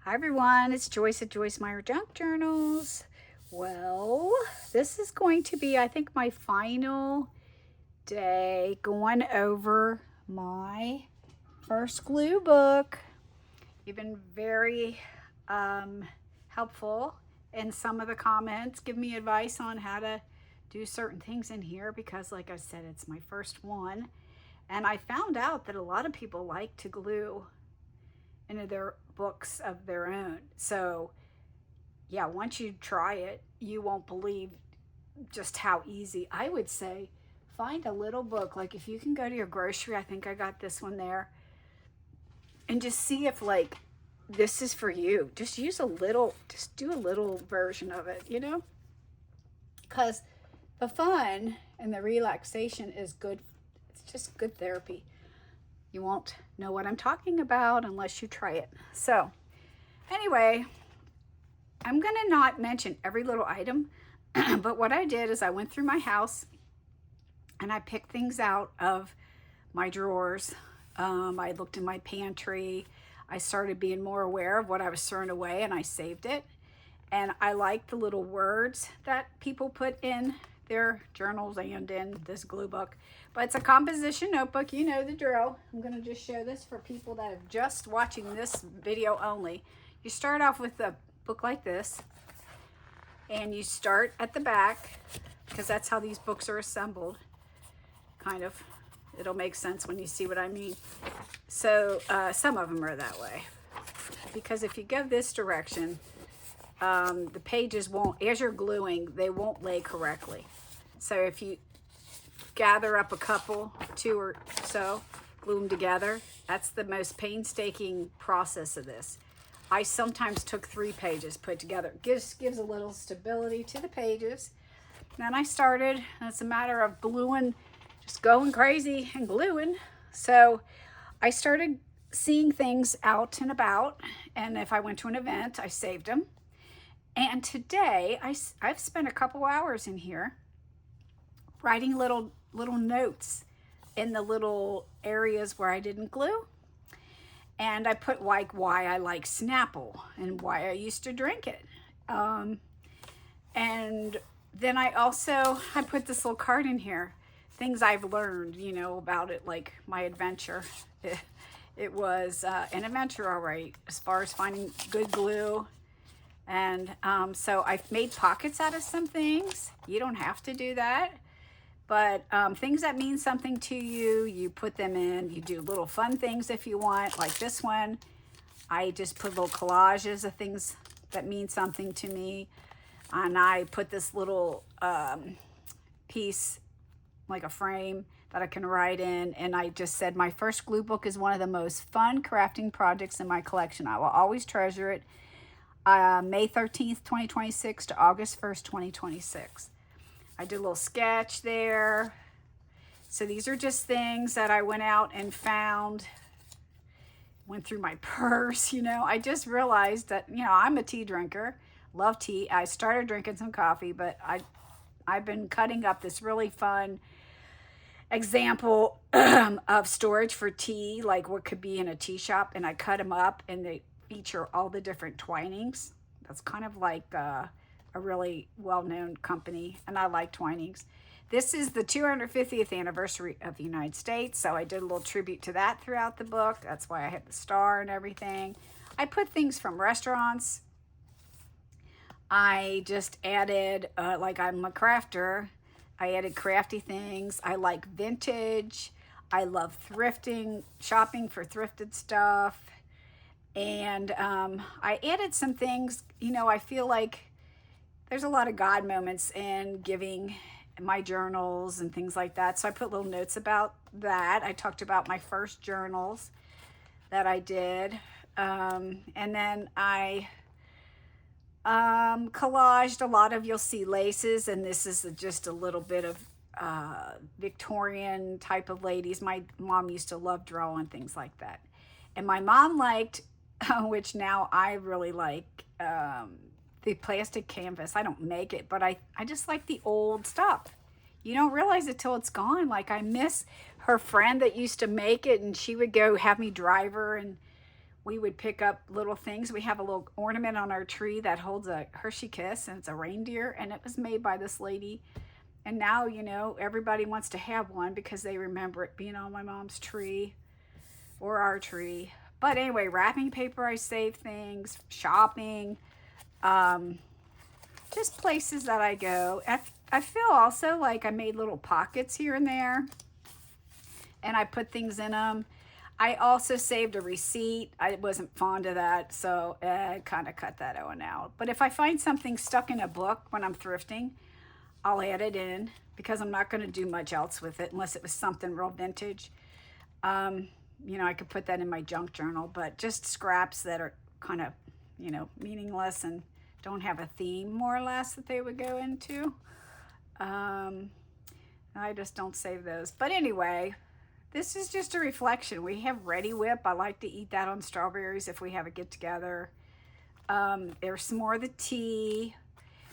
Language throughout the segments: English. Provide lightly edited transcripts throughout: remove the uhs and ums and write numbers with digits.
Hi everyone, it's Joyce at Joyce Meyer Junk Journals. Well, this is going to be, I think, my final day going over my first glue book. You've been very helpful in some of the comments. Give me advice on how to do certain things in here because, like I said, it's my first one. And I found out that a lot of people like to glue into their books of their own. So yeah, once you try it, you won't believe just how easy. I would say find a little book. Like if you can go to your grocery, I think I got this one there, and just see if like this is for you. Just use a little, just do a little version of it, because the fun and the relaxation is good. It's just good therapy. You won't know what I'm talking about unless you try it. So anyway, I'm going to not mention every little item, but what I did is I went through my house and I picked things out of my drawers. I looked in my pantry. I started being more aware of what I was throwing away, and I saved it. And I like the little words that people put in their journals and in this glue book. But it's a composition notebook. You know the drill. I'm going to just show this for people that are just watching this video only. You start off with a book like this, and you start at the back because that's how these books are assembled. Kind of. It'll make sense when you see what I mean. So some of them are that way. Because if you go this direction, the pages won't, as you're gluing, they won't lay correctly. So if you gather up a couple, two or so, glue them together, that's the most painstaking process of this. I sometimes took 3 pages put together. Gives a little stability to the pages. Then I started, it's a matter of gluing, just going crazy and gluing. So I started seeing things out and about, and if I went to an event, I saved them. And today, I've spent a couple hours in here writing little notes in the little areas where I didn't glue. And I put like why I like Snapple and why I used to drink it. And then I put this little card in here, things I've learned, about it, like my adventure. It was an adventure, all right, as far as finding good glue. And so I've made pockets out of some things. You don't have to do that. But things that mean something to you, you put them in. You do little fun things if you want, like this one. I just put little collages of things that mean something to me. And I put this little piece, like a frame, that I can write in. And I just said, my first glue book is one of the most fun crafting projects in my collection. I will always treasure it. May 13th, 2026 to August 1st, 2026. I did a little sketch there. So these are just things that I went out and found, went through my purse, I just realized that, I'm a tea drinker, love tea. I started drinking some coffee, but I've been cutting up this really fun example of storage for tea, like what could be in a tea shop, and I cut them up and they feature all the different twinings. That's kind of like a really well-known company, and I like Twinings. This is the 250th anniversary of the United States, so I did a little tribute to that throughout the book. That's why I had the star and everything. I put things from restaurants. I just added, like I'm a crafter, I added crafty things. I like vintage. I love thrifting, shopping for thrifted stuff. And I added some things, I feel like there's a lot of God moments in giving my journals and things like that. So I put little notes about that. I talked about my first journals that I did. And then I collaged a lot of, you'll see laces, and this is just a little bit of Victorian type of ladies. My mom used to love drawing things like that. And my mom liked, which now I really like, the plastic canvas. I don't make it, but I just like the old stuff. You don't realize it till it's gone. Like I miss her friend that used to make it, and she would go have me drive her, and we would pick up little things. We have a little ornament on our tree that holds a Hershey Kiss, and it's a reindeer, and it was made by this lady. And now, you know, everybody wants to have one because they remember it being on my mom's tree or our tree. But anyway, wrapping paper, I save things, shopping, just places that I go. I feel also like I made little pockets here and there, and I put things in them. I also saved a receipt. I wasn't fond of that, so I kind of cut that one out. But if I find something stuck in a book when I'm thrifting, I'll add it in because I'm not going to do much else with it unless it was something real vintage. You know, I could put that in my junk journal, but just scraps that are kind of, you know, meaningless and don't have a theme, more or less, that they would go into. I just don't save those. But anyway, this is just a reflection. We have Ready Whip. I like to eat that on strawberries if we have a get-together. There's some more of the tea.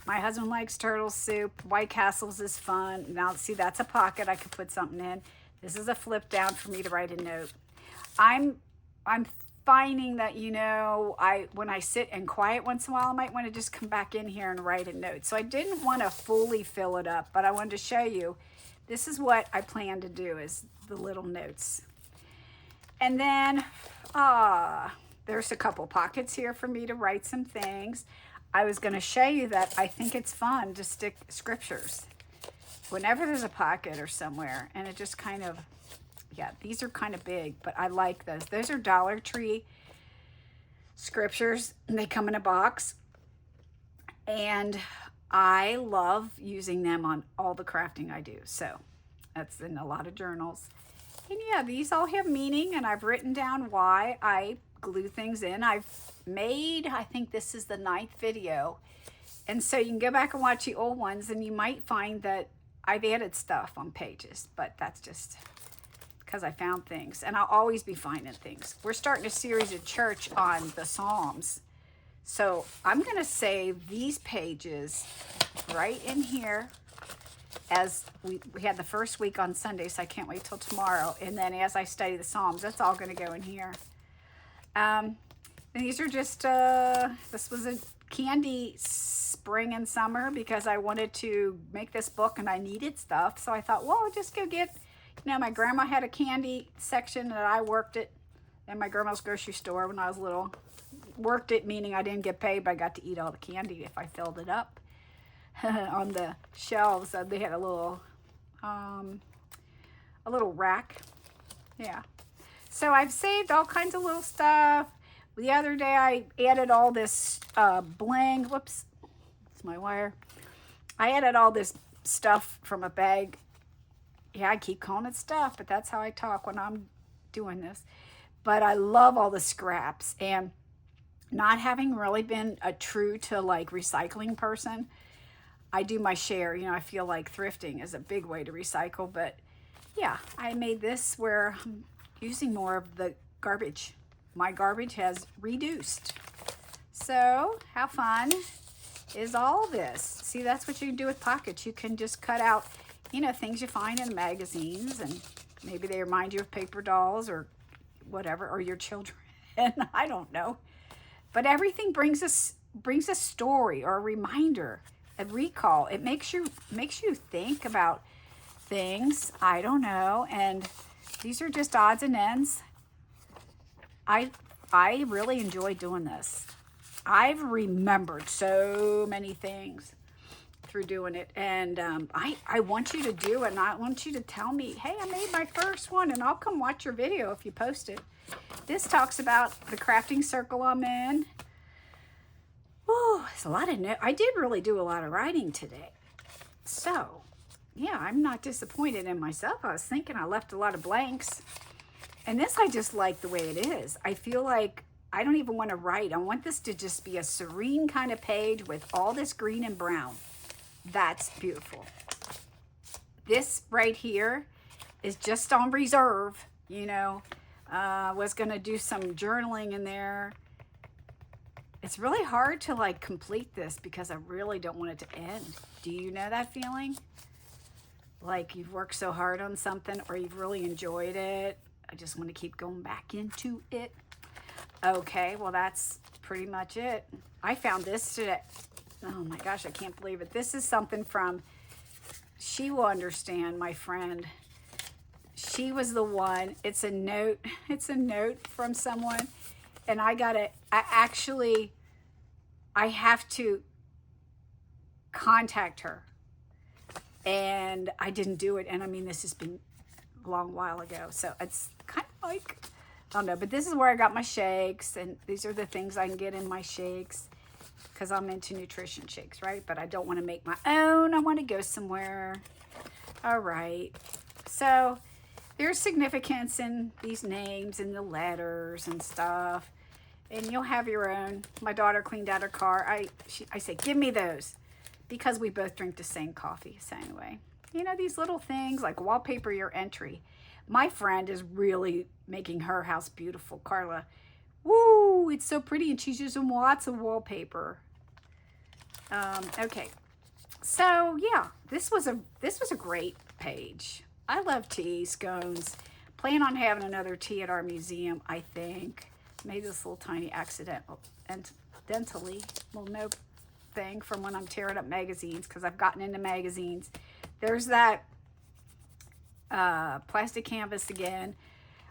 My husband likes turtle soup. White Castle's is fun. Now, see, that's a pocket I could put something in. This is a flip down for me to write a note. I'm finding that, you know, when I sit and quiet once in a while, I might want to just come back in here and write a note. So I didn't want to fully fill it up, but I wanted to show you this is what I plan to do, is the little notes. And then there's a couple pockets here for me to write some things. I was going to show you that I think it's fun to stick scriptures whenever there's a pocket or somewhere, and it just kind of, yeah, these are kind of big, but I like those. Those are Dollar Tree scriptures, and they come in a box, and I love using them on all the crafting I do. So that's in a lot of journals. And yeah, these all have meaning, and I've written down why I glue things in. I've made, I think this is the 9th video, and so you can go back and watch the old ones, and you might find that I've added stuff on pages, but that's just because I found things, and I'll always be finding things. We're starting a series at church on the Psalms, so I'm going to save these pages right in here, as we had the first week on Sunday, so I can't wait till tomorrow. And then as I study the Psalms, that's all going to go in here. And these are just, this was a candy spring and summer because I wanted to make this book and I needed stuff. So I thought, well, I'll just go get, you know, my grandma had a candy section that I worked at in my grandma's grocery store when I was little. Worked it, meaning I didn't get paid, but I got to eat all the candy if I filled it up. On the shelves, they had a little rack. Yeah. So I've saved all kinds of little stuff. The other day I added all this bling. Whoops, it's my wire. I added all this stuff from a bag. Yeah, I keep calling it stuff, but that's how I talk when I'm doing this. But I love all the scraps, and not having really been a true to like recycling person, I do my share. You know, I feel like thrifting is a big way to recycle, but yeah, I made this where I'm using more of the garbage. My garbage has reduced. So how fun is all this? See, that's what you can do with pockets. You can just cut out, you know, things you find in magazines, and maybe they remind you of paper dolls or whatever, or your children. I don't know. But everything brings a story or a reminder, a recall. It makes you think about things. I don't know. And these are just odds and ends. I really enjoy doing this. I've remembered so many things through doing it, and I want you to do it, and I want you to tell me, hey, I made my first one, and I'll come watch your video if you post it. This talks about the crafting circle I'm in. Oh, it's a lot of I did really do a lot of writing today. So, yeah, I'm not disappointed in myself. I was thinking I left a lot of blanks. And this, I just like the way it is. I feel like I don't even want to write. I want this to just be a serene kind of page with all this green and brown. That's beautiful. This right here is just on reserve, you know. Was going to do some journaling in there. It's really hard to like complete this because I really don't want it to end. Do you know that feeling? Like you've worked so hard on something or you've really enjoyed it. I just want to keep going back into it. Okay, well, that's pretty much it. I found this today. Oh my gosh, I can't believe it. This is something from, she will understand, my friend. She was the one. It's a note. It's a note from someone. And I have to contact her. And I didn't do it. And I mean, this has been a long while ago. So it's kind of like, I don't know. But this is where I got my shakes. And these are the things I can get in my shakes. Because I'm into nutrition shakes, right? But I don't want to make my own. I want to go somewhere. All right. So there's significance in these names and the letters and stuff. And you'll have your own. My daughter cleaned out her car. I say, give me those. Because we both drink the same coffee. So anyway, you know, these little things like wallpaper your entry. My friend is really making her house beautiful. Carla. Woo, it's so pretty. And she's using lots of wallpaper. Okay. So yeah, this was a great page. I love tea, scones. Plan on having another tea at our museum, I think. Made this little tiny accidentally little note thing from when I'm tearing up magazines, because I've gotten into magazines. There's that plastic canvas again.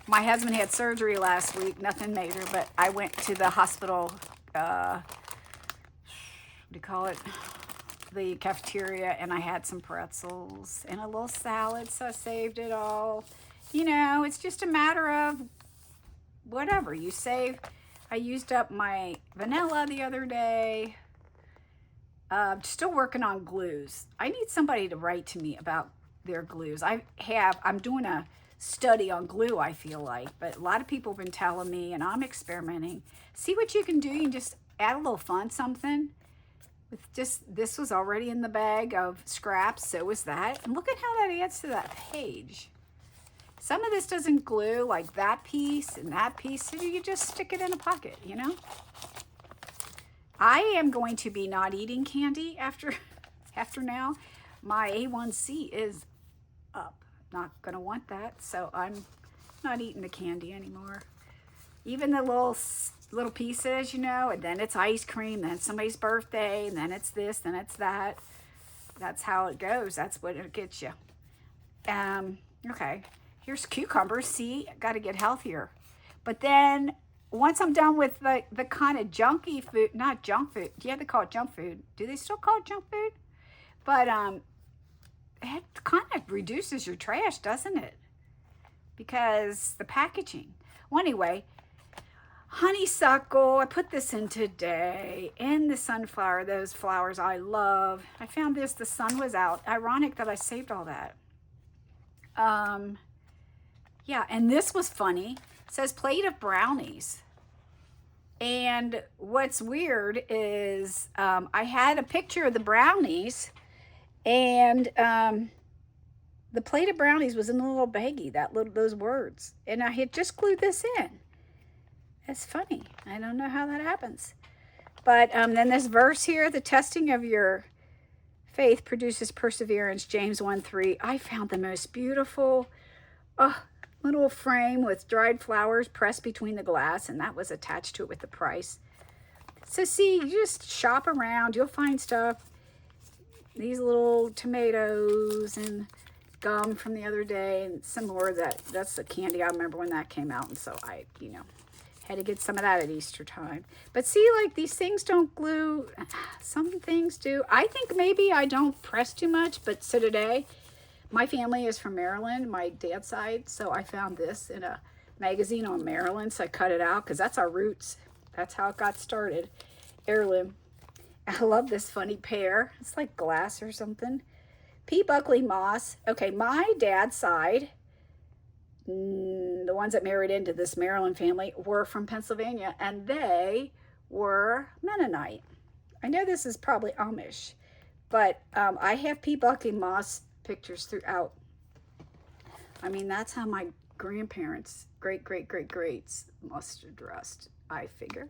My husband had surgery last week, nothing major, but I went to the hospital, what do you call it? The cafeteria, and I had some pretzels and a little salad, so I saved it all. You know, it's just a matter of whatever you save. I used up my vanilla the other day. Still working on glues. I need somebody to write to me about their glues. I'm doing a study on glue, I feel like, but a lot of people have been telling me, and I'm experimenting. See what you can do. You can just add a little fun something. With just, this was already in the bag of scraps, so was that. And look at how that adds to that page. Some of this doesn't glue, like that piece and that piece, so you just stick it in a pocket, you know? I am going to be not eating candy after now. My A1C is up. Not gonna want that, so I'm not eating the candy anymore. Even the little pieces, you know, and then it's ice cream, then it's somebody's birthday, and then it's this, then it's that. That's how it goes. That's what it gets you. Okay, here's cucumbers. See, got to get healthier. But then once I'm done with the kind of junky food, not junk food. Do you have to call it junk food? Do they still call it junk food? But it kind of reduces your trash, doesn't it? Because the packaging. Well, anyway, honeysuckle, I put this in today, and the sunflower, those flowers I love. I found this, the sun was out. Ironic that I saved all that. Yeah, and this was funny. It says plate of brownies. And what's weird is I had a picture of the brownies, and the plate of brownies was in the little baggie, those words. And I had just glued this in. It's funny. I don't know how that happens. But then this verse here, the testing of your faith produces perseverance, James 1:3. I found the most beautiful little frame with dried flowers pressed between the glass, and that was attached to it with the price. So see, you just shop around. You'll find stuff. These little tomatoes and gum from the other day, and some more that's the candy. I remember when that came out, and so I, had to get some of that at Easter time. But see, like, these things don't glue. Some things do. I think maybe I don't press too much, but so today, my family is from Maryland, my dad's side, so I found this in a magazine on Maryland, so I cut it out because that's our roots. That's how it got started. Heirloom. I love this funny pear. It's like glass or something. P. Buckley moss. Okay, my dad's side, the ones that married into this Maryland family, were from Pennsylvania, and they were Mennonite. I know this is probably Amish, but I have P. Buckley moss pictures throughout. I mean, that's how my grandparents, greats must have dressed, I figure.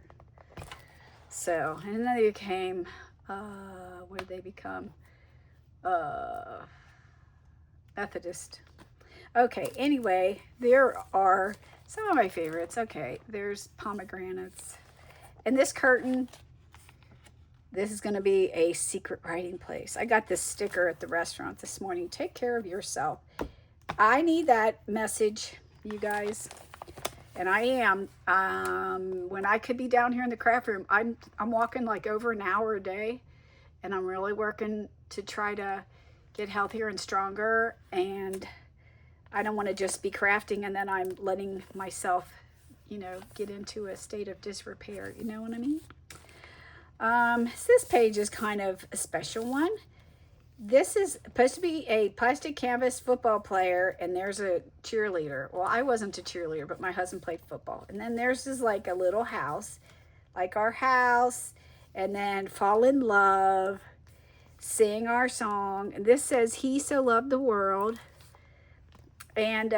So, and then they became, what did they become? Methodist. Okay, anyway, there are some of my favorites. Okay, there's pomegranates. And this curtain, this is going to be a secret writing place. I got this sticker at the restaurant this morning. Take care of yourself. I need that message, you guys. And I am. When I could be down here in the craft room, I'm walking like over an hour a day. And I'm really working to try to get healthier and stronger. And I don't want to just be crafting and then I'm letting myself, you know, get into a state of disrepair. You know what I mean? So this page is kind of a special one. This is supposed to be a plastic canvas football player, and there's a cheerleader. Well, I wasn't a cheerleader, but my husband played football. And then there's this like a little house, like our house, and then fall in love, sing our song. And this says, He so loved the world. And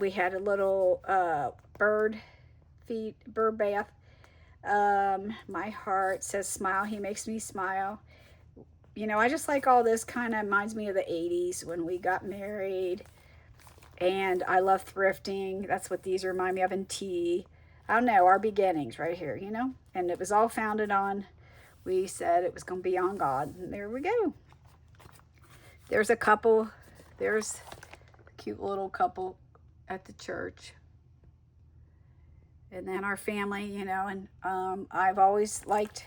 we had a little bird bath. My heart says smile. He makes me smile. You know, I just like all this. Kind of reminds me of the 80s when we got married. And I love thrifting. That's what these remind me of, and tea. I don't know, our beginnings right here, you know. And it was all founded on, we said it was going to be on God. And there we go. There's a couple. There's a cute little couple at the church. And then our family, you know. And I've always liked,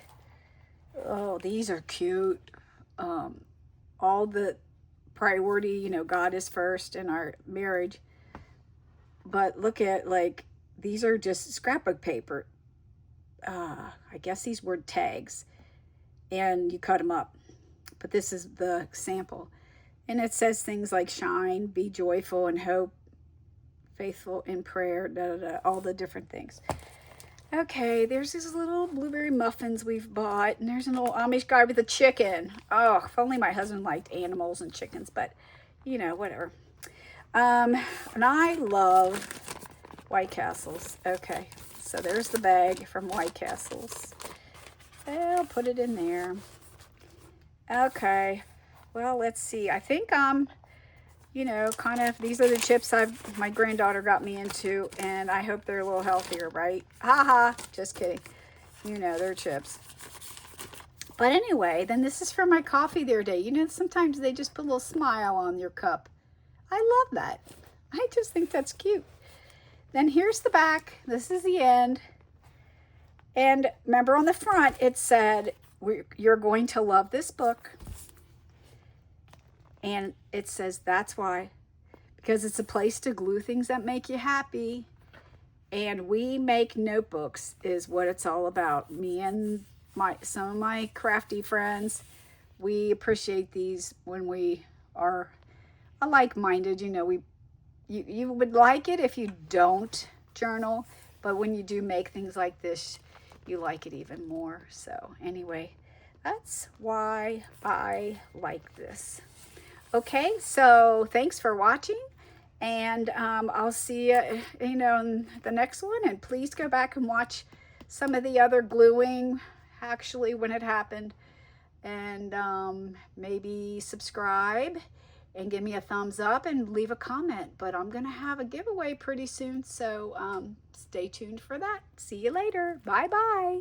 oh, these are cute. All the priority, you know, God is first in our marriage. But look at, like, these are just scrapbook paper. I guess these were tags. And you cut them up. But this is the sample. And it says things like shine, be joyful and hope, faithful in prayer, all the different things. Okay, there's these little blueberry muffins we've bought. And there's an old Amish guy with a chicken. Oh, if only my husband liked animals and chickens. But, you know, whatever. And I love White Castles. Okay, so there's the bag from White Castles. I'll put it in there. Okay, well, let's see. I think you know, kind of, these are the chips my granddaughter got me into, and I hope they're a little healthier, right? Haha, just kidding. You know, they're chips. But anyway, then this is for my coffee the other day. You know, sometimes they just put a little smile on your cup. I love that. I just think that's cute. Then here's the back. This is the end. And remember on the front, it said, you're going to love this book. And it says, that's why. Because it's a place to glue things that make you happy. And we make notebooks is what it's all about. Me and some of my crafty friends, we appreciate these when we are like-minded. You know, you would like it if you don't journal. But when you do make things like this, you like it even more. So anyway, that's why I like this. Okay, so thanks for watching, and I'll see you, you know, in the next one. And please go back and watch some of the other gluing, actually, when it happened, and maybe subscribe and give me a thumbs up and leave a comment. But I'm gonna have a giveaway pretty soon, so stay tuned for that. See you later. Bye bye.